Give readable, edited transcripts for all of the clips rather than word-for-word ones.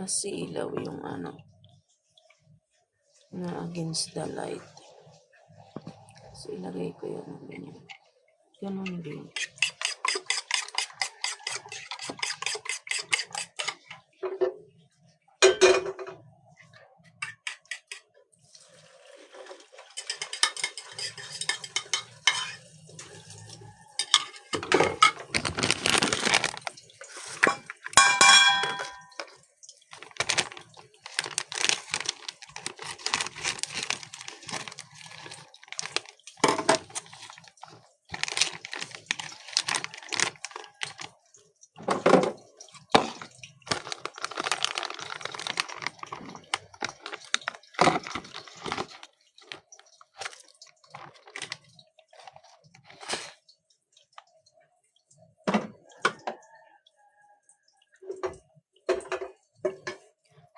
Nasilaw yung ano na against the light. So, ilagay ko yun. Ganun din.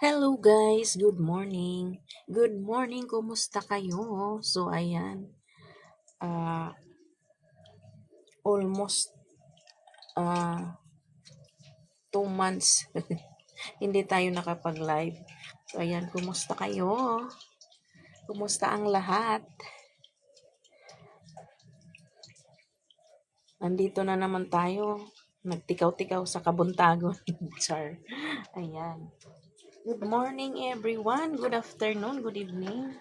Hello guys, good morning. Good morning, kumusta kayo? So ayan, almost 2 months hindi tayo nakapag-live. So ayan, kumusta kayo? Kumusta ang lahat? Nandito na naman tayo. Nagtikaw-tikaw sa Kabuntagon. Char. Ayan. Good morning everyone. Good afternoon. Good evening.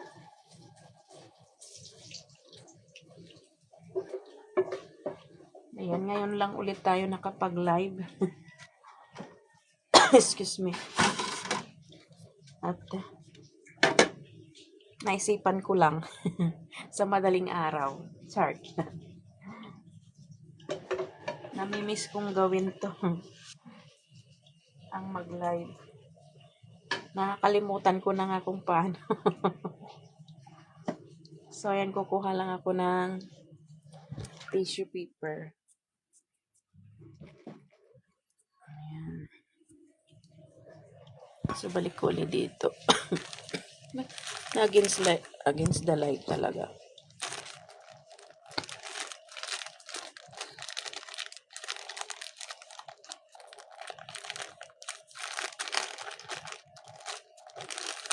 Ayan, ngayon lang ulit tayo nakapag-live. Excuse me. At naisipan ko lang sa madaling araw. Char. Namimiss kong gawin to. Ang mag-live. Nakakalimutan ko na nga kung paano. So, ayan, kukuha lang ako ng tissue paper. Ayan. So, balik ko ulit dito. Against the light talaga.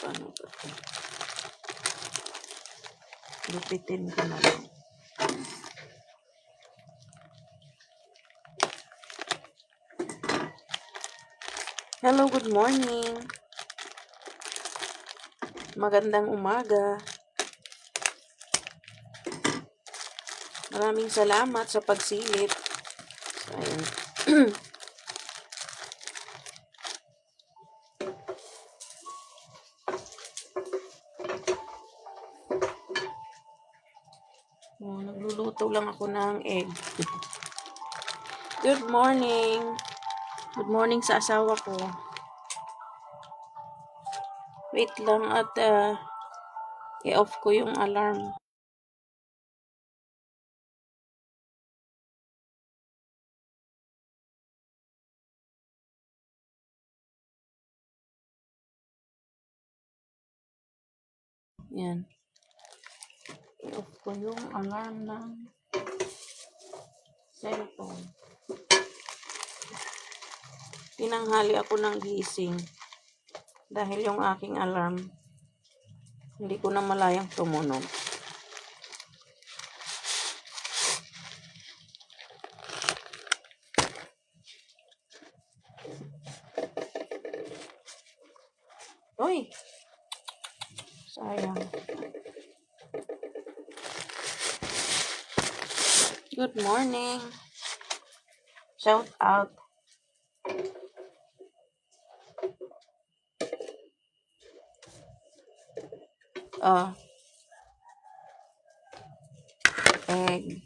Paano ba ito? Lupitin ko na lang. Hello, good morning. Magandang umaga. Maraming salamat sa pagsilip. So, ayan. Nagluluto lang ako ng egg. Good morning. Good morning sa asawa ko. Wait lang at i-off ko yung alarm. Yan. I-off ko yung alarm ng cellphone. Tinanghali ako ng gising dahil yung aking alarm hindi ko na malayang tumunog. Uy! Sayang. Good morning. Shout out. Egg.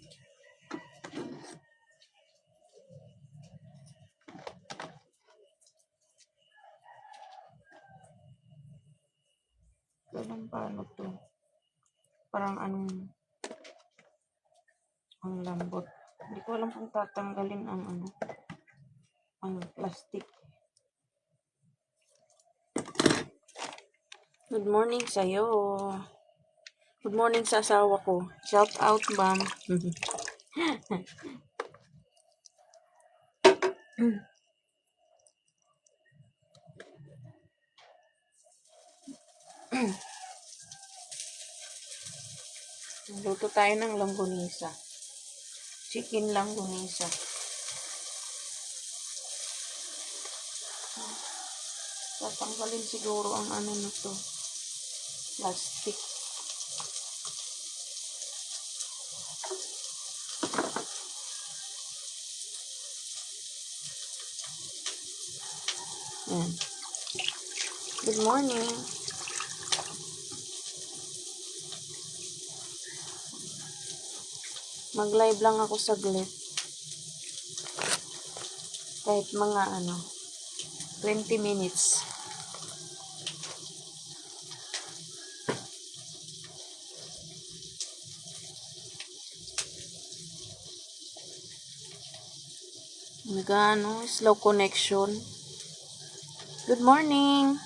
Ganun paano to? Parang ang lambot. Hindi ko alam kung tatanggalin ang plastic. Good morning sa'yo. Good morning sa asawa ko. Shout out, ma'am. Luto tayo ng longganisa. Chicken longganisa. Tatanggalin siguro ang ano nito. Plastic. Yan. Good morning. Mag-live lang ako saglit. Kahit mga 20 minutes. Slow connection. Good morning.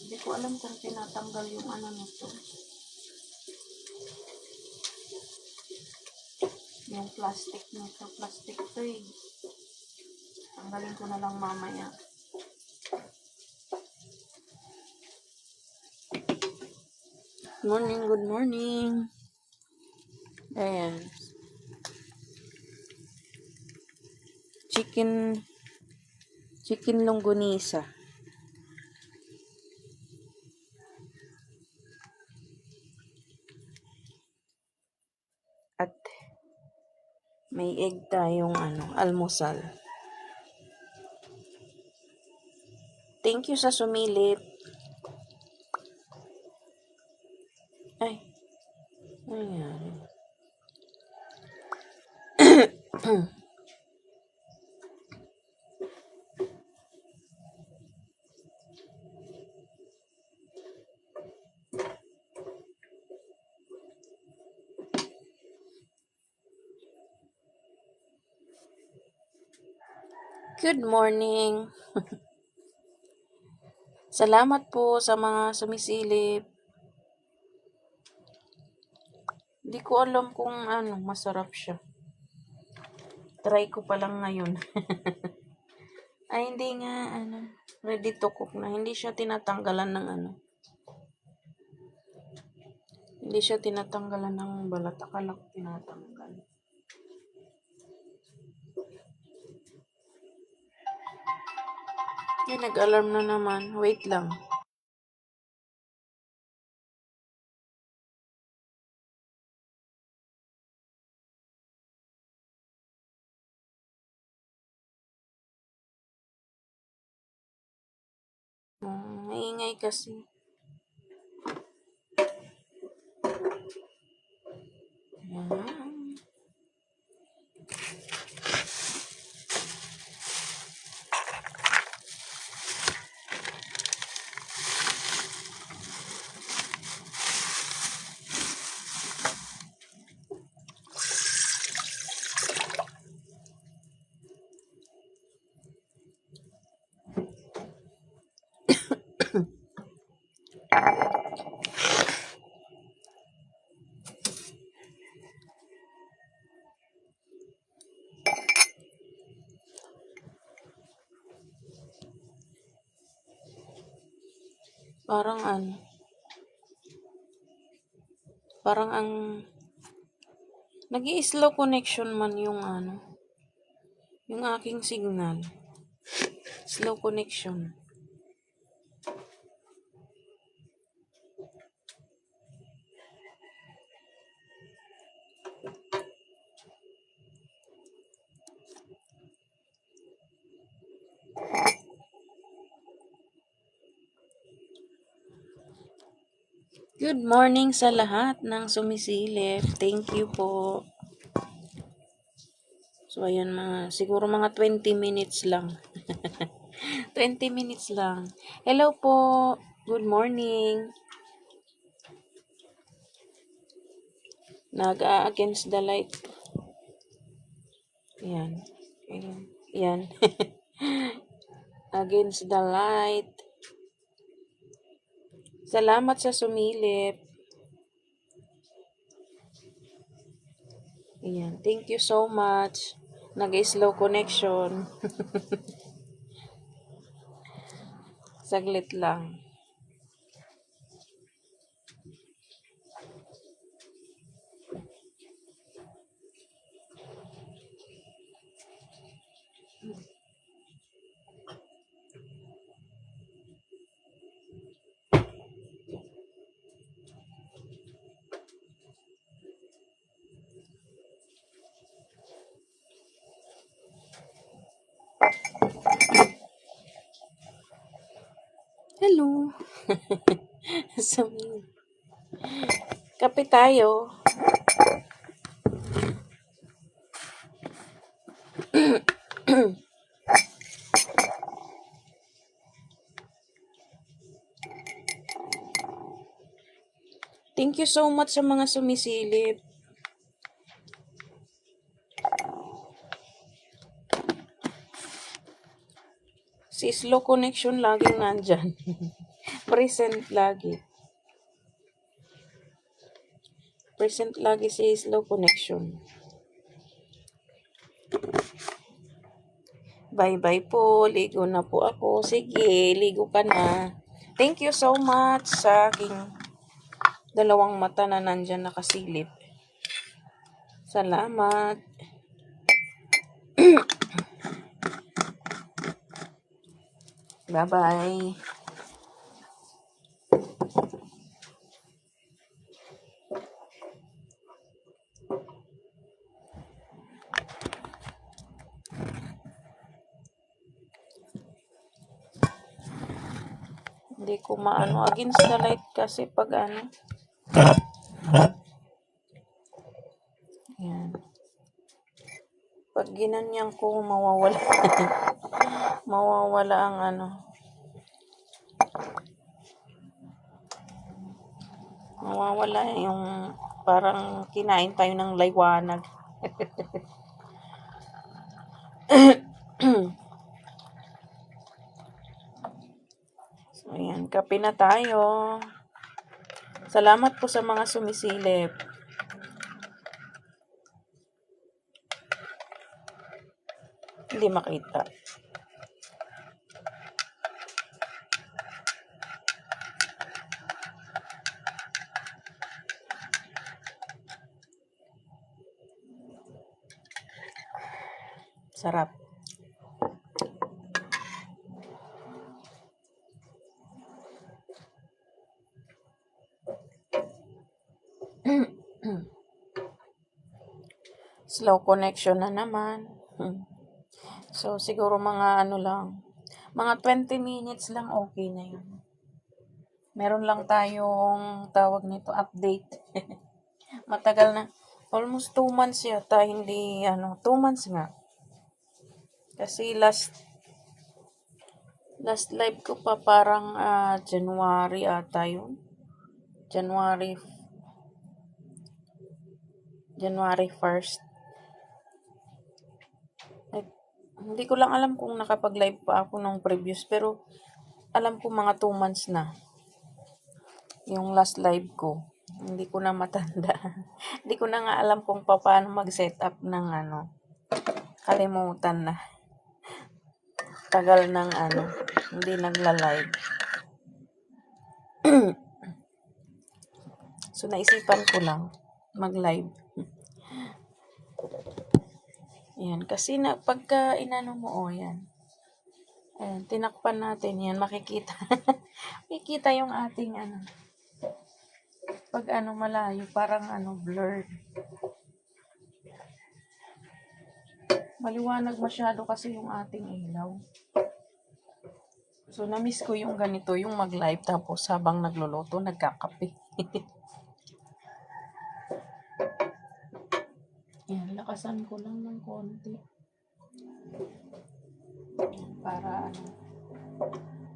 Hindi ko alam kung tinatanggal yung ano nito. Yung plastic nito. Plastic to eh. Tanggalin ko na lang mamaya. Morning, good morning. Ayan. Chicken longganisa. At may egg tayong almusal. Thank you sa sumilip. Ay. Ayan. Good morning. Salamat po sa mga sumisilip. Hindi ko alam kung masarap siya. Try ko pa lang ngayon. Ay, hindi nga, ready to cook na. Hindi siya tinatanggalan ng Hindi siya tinatanggalan ng balat. Akala ko tinatanggal. Ay, nag-alarm na naman. Wait lang. Maingay kasi. Ayan. Parang ang nag-i-slow connection man yung yung aking signal. Slow connection. Good morning sa lahat ng sumisilip. Thank you po. So, ayan siguro mga 20 minutes lang. 20 minutes lang. Hello po. Good morning. Against the light. Ayan. Ayan. Against the light. Salamat sa sumilip. Ayan. Thank you so much. Nag-slow connection. Saglit lang. Hello. So, kape tayo. Thank you so much sa mga sumisilip. Si slow connection laging nandyan. Present lagi. Present lagi si slow connection. Bye-bye po. Ligo na po ako. Sige, ligo ka na. Thank you so much sa aking dalawang mata na nandyan nakasilip. Salamat. Bye-bye. Hindi ko maano against the light kasi pag ano. Yan. Pag ginanyan ko mawawala. Mawawala ang ano. Mawawala yung parang kinain tayo ng liwanag. So, ayan. Kape na tayo. Salamat po sa mga sumisilip. Hindi makita. Sarap. Slow connection na naman. So, siguro mga ano lang. Mga 20 minutes lang okay na yun. Meron lang tayong tawag nito update. Matagal na. Almost 2 months yata. Hindi 2 months nga. Kasi last live ko pa parang January ata yun. January 1st. Hindi ko lang alam kung nakapag-live pa ako nung previous, pero alam ko mga 2 months na yung last live ko. Hindi ko na matanda. Hindi ko na nga alam kung paano mag-setup ng kalimutan na. Tagal ng hindi nagla-live. So, naisipan ko lang mag-live. Yan. Kasi pagka inano mo, yan. Ayan, tinakpan natin yan. Makikita. Makikita yung ating pag malayo, parang blurred. Maliwanag masyado kasi yung ating ilaw. So, na-miss ko yung ganito, yung mag-live tapos habang nagluluto, nagkakape. Yan, lakasan ko lang ng konti.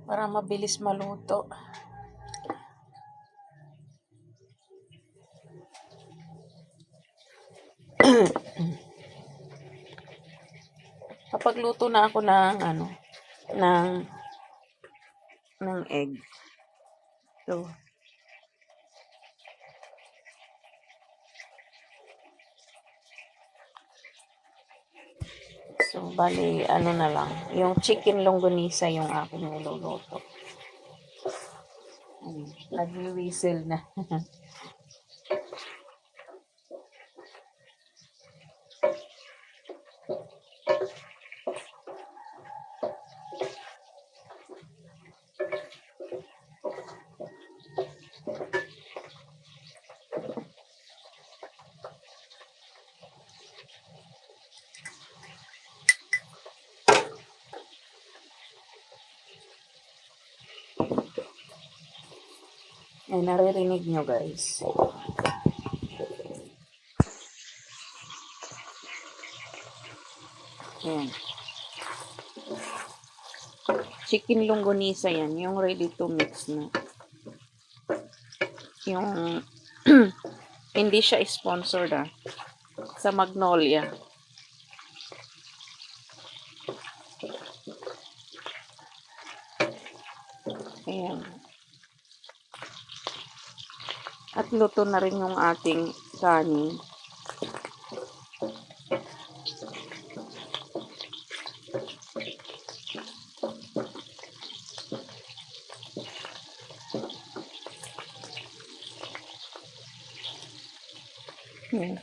Para mabilis maluto. Kapag luto na ako ng ng egg. So, So, bali, ano na lang. Yung chicken longganisa yung aking niluluto. Nag-whistle na. Ay, naririnig nyo guys. Ayan. Chicken longganisa yan. Yung ready to mix na. Yung hindi siya sponsored sa Magnolia. Ayan. At luto na rin yung ating kanin. Ayan.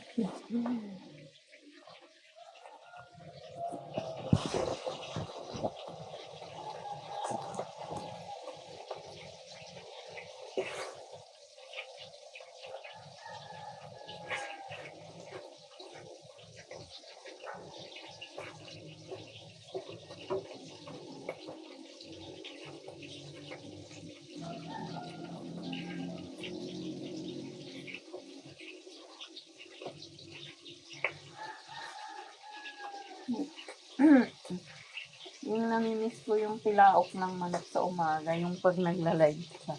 Yung namimiss ko yung tilaok ng manok sa umaga, yung pag nagla-live siya.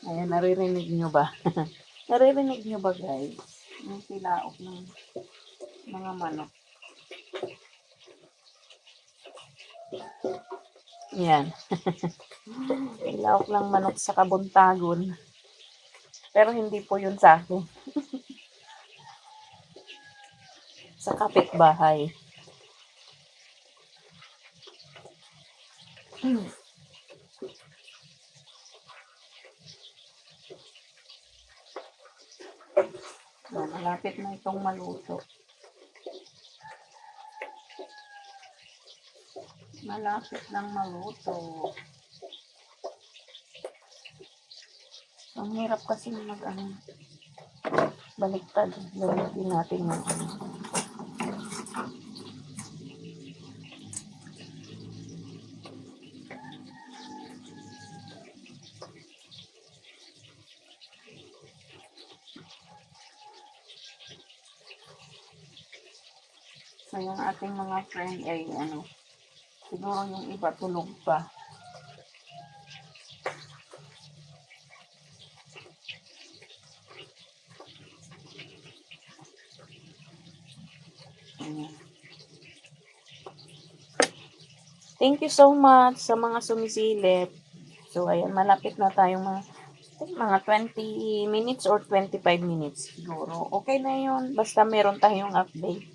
Ayan, naririnig nyo ba? Naririnig nyo ba guys? Yung tilaok ng mga manok. Yan. Tilaok ng manok sa Kabuntagon. Pero hindi po yun sa akin. Sa kapitbahay. Malapit na itong maluto. Malapit nang maluto. Ang hirap kasi baliktad. Lalagyan natin yung So, yung ating mga friend ay siguro yung iba tulog pa. Thank you so much sa mga sumisilip. So, ayan, malapit na tayong mga 20 minutes or 25 minutes siguro. Okay na yun. Basta meron tayong update.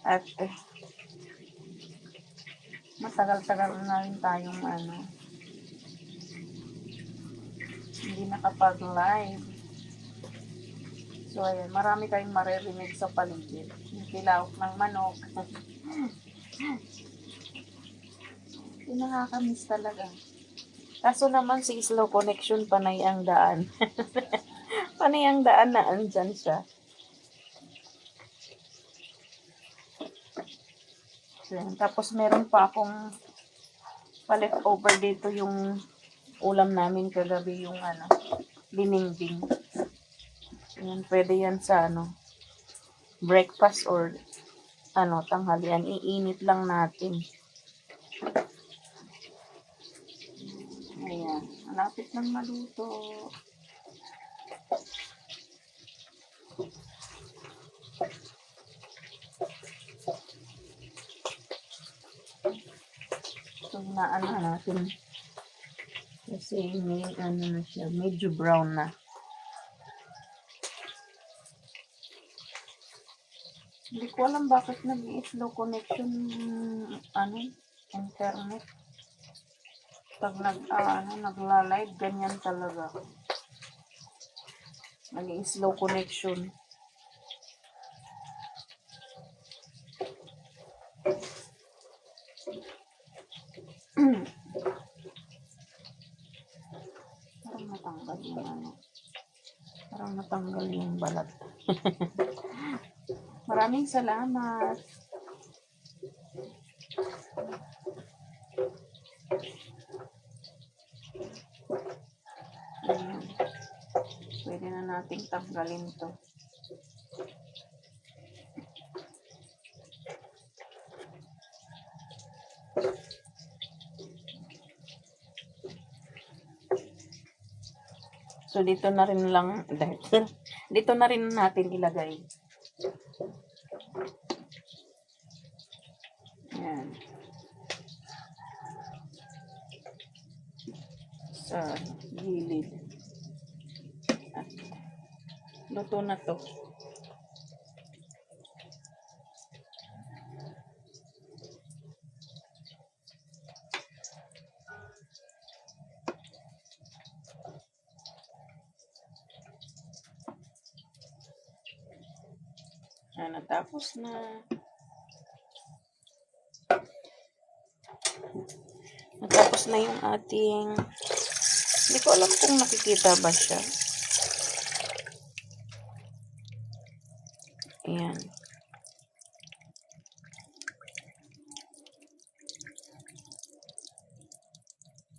At matagal-tagal na rin tayong hindi nakapag-live. So, ayan, marami kayong maririnig sa paligid. Yung tilaok ng manok. Yung nakakamiss talaga. Kaso naman si slow connection, panay ang daan. Panay ang daan na andyan siya. So, tapos meron pa akong pa-leftover dito yung ulam namin kagabi, yung dinengding. Yan, pwede yan sa breakfast or tanghalian. Iinit lang natin. Ayan, malapit nang maluto. So, natin. Kasi may na siya, medyo brown na. Hindi ko alam bakit nag-slow connection ano, internet. Pag nagla-live, ganyan talaga. Nag-slow connection. Parang natanggal yung ano. Parang natanggal yung balat. Maraming salamat. Ayan. Pwede na nating tanggalin to. So, dito na rin lang, dito na rin natin ilagay. Ayan. Sa gilid. At luto na to. Ayan, natapos na. Natapos na yung ating, hindi ko alam kung nakikita ba siya. Ayan.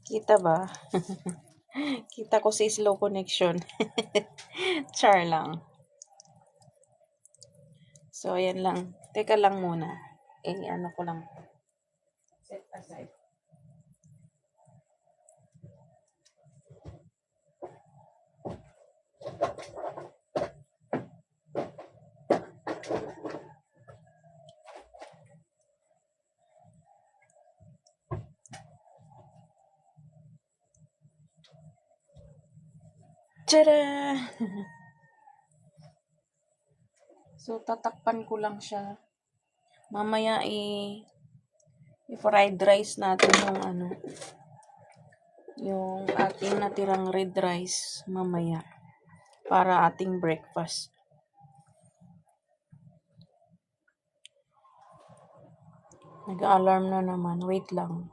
Kita ba? Kita ko si slow connection. Char lang. So, ayan lang. Teka lang muna. Ano ko lang. Set aside. Tada! So, tatakpan ko lang siya. Mamaya i-fried rice natin yung ating natirang red rice mamaya para ating breakfast. Nag-alarm na naman. Wait lang.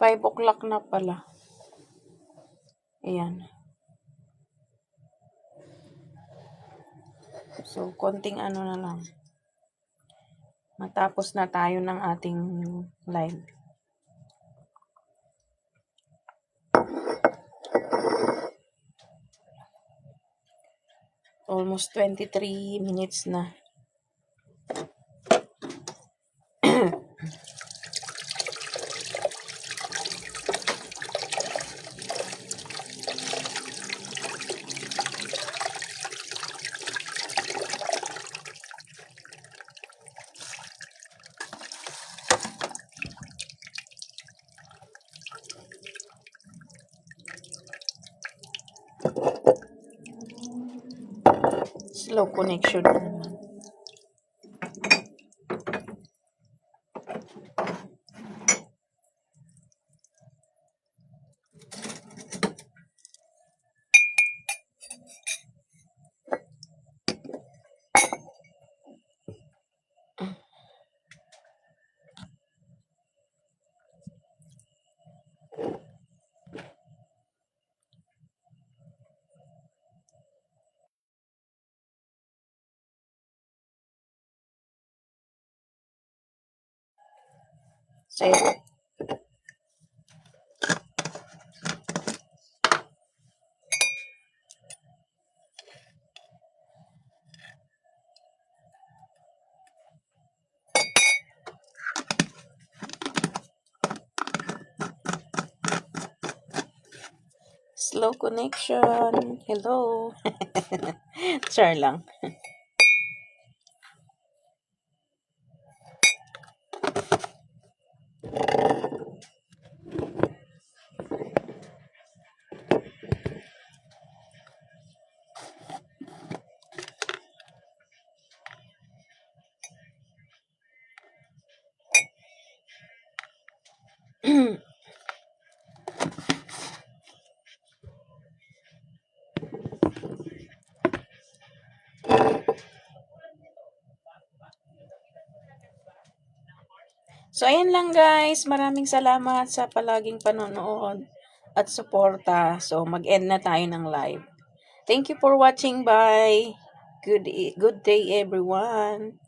Five o'clock na pala. Ayan. So, konting na lang. Matapos na tayo ng ating live. Almost 23 minutes na. Slow connection na naman. Set. Slow connection. Hello. Char lang. So, ayan lang guys. Maraming salamat sa palaging panonood at suporta. So, mag-end na tayo ng live. Thank you for watching. Bye. Good day everyone.